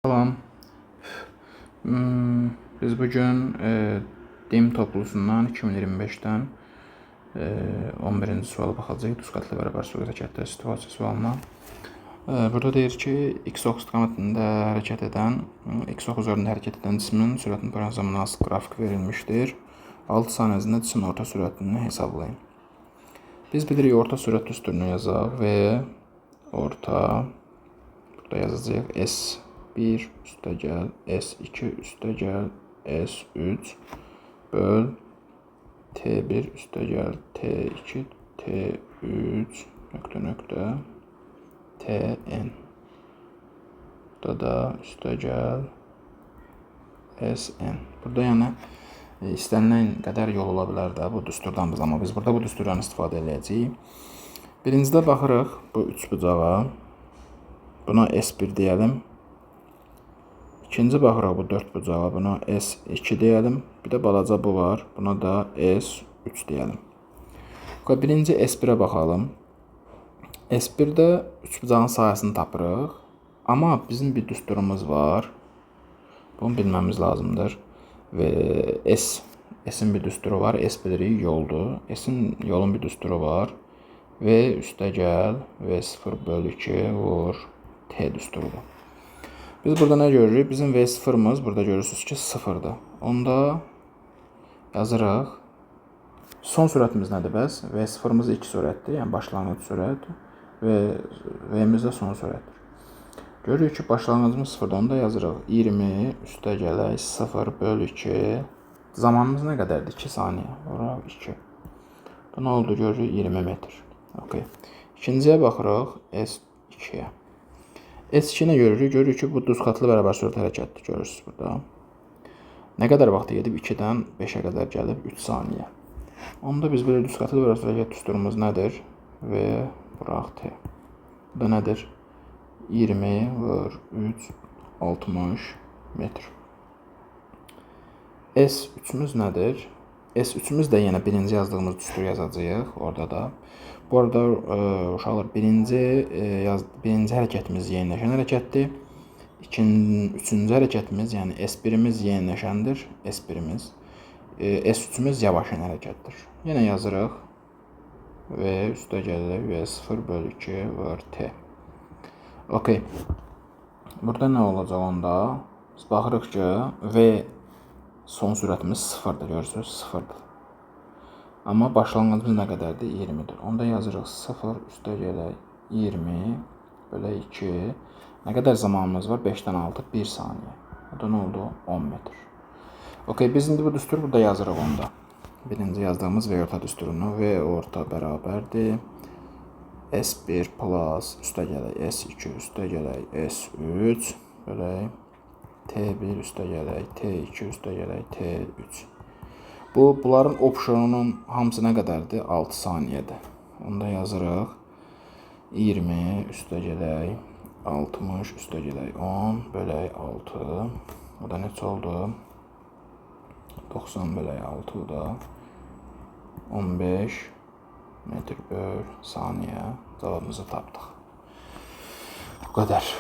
Salam. Biz bugün DIM toplusundan 2025-dən 11-ci suala baxacağıq. Düz qatlı bərabər sual hərəkətləri situasiya sualına. Burada deyir ki, x-ox istiqamətində hərəkət edən, x-ox üzərində hərəkət edən cismin sürətinin proqnozuna münasib qrafik verilmişdir. 6 saniyə ərzində cismin orta sürətini hesablayın. Biz bilirik orta sürət düsturunu yazaq və orta burada yazacağıq S1 üstəgəl S2 üstəgəl S3 böl T1 üstəgəl T2 T3 nöqtə Tn. Burada da üstəgəl Sn. Burada yəni istənilən qədər yol ola bilər də bu düsturdan, amma biz burada bu düsturdan istifadə edəcəyik. Birincidə baxırıq bu üç bucağa. Buna S1 deyəlim. İkinci baxırıq bu 4 bucağa. Buna S2 deyəlim. Bir də balaca bu var. Buna da S3 deyəlim. Birinci S1-ə baxalım. S1-də 3 bucağın sayəsini tapırıq. Amma bizim bir düsturumuz var. Bunu bilməmiz lazımdır. Və S-in bir düsturu var. S bilirik yoldur. S-in yolun bir düsturu var. Və üstəgəl V0 bölü 2 vur T düsturudur. Biz burada nə görürük? Bizim V0'mız burada görürsünüz ki 0'dır. Onda yazırıq. Son sürətimiz nədir bəs? V0'mız ilk sürətdir, yəni başlanğıc sürət və V-miz də son sürətdir. Görürük ki, başlanğıcımız 0'dır. Onda yazırıq 20 üstəgələk 0 bölü 2. Zamanımız nə qədərdir? 2 saniyə. Ora 2. Nə oldu? Görürük 20 metr. Okay. İkinciyə baxırıq S2-yə. S2-nə görürük. Görürük ki, bu düz xətli bərabər sürət hərəkətdir. Görürsünüz burada. Nə qədər vaxt gedib? 2-dən 5-ə qədər gəlib 3 saniyə. Onda biz belə düz xətli bərabər sürət hərəkət düsturumuz nədir? Və buraq T. Bu da nədir? 20 vur 3 60 metr. S3-müz nədir? S3-müz də yenə birinci yazdığımız düsturu yazacağıq orada da. Bu arada uşaqlar birinci hərəkətimiz yeniləşən hərəkətdir. Üçüncü hərəkətimiz, yəni S1-imiz yeniləşəndir. S1-imiz. S3-ümüz yavaşan hərəkətdir. Yenə yazırıq. Və üstəgəl V0 bölü 2 vur T. Okay. Burada nə olacaq onda? Biz baxırıq ki, V son sürətimiz 0'dır. Görürsünüz 0'dır. Amma başlanğıcımız nə qədərdir? 20'dir. Onda yazırıq 0 üstəgələk 20 bölə 2. Nə qədər zamanımız var? 5-dən 6 1 saniyə. O da nə oldu? 10 metr. Okay, biz indi bu düsturu burada yazırıq onda. Birinci yazdığımız V orta düsturunu. V orta bərabərdir. S1 plus üstəgələk S2 üstəgələk S3 bölək T1 üstəgələk T2 üstəgələk T3. Bunların opşonunun hamısı nə qədərdir? 6 saniyədir. Onda yazırıq 20 üstəgələk 60 üstəgələk 10 bölək 6. O da neçə oldu? 90 bölək 6 da 15 metr böl saniyə. Cavabımızı tapdıq. Bu qədər.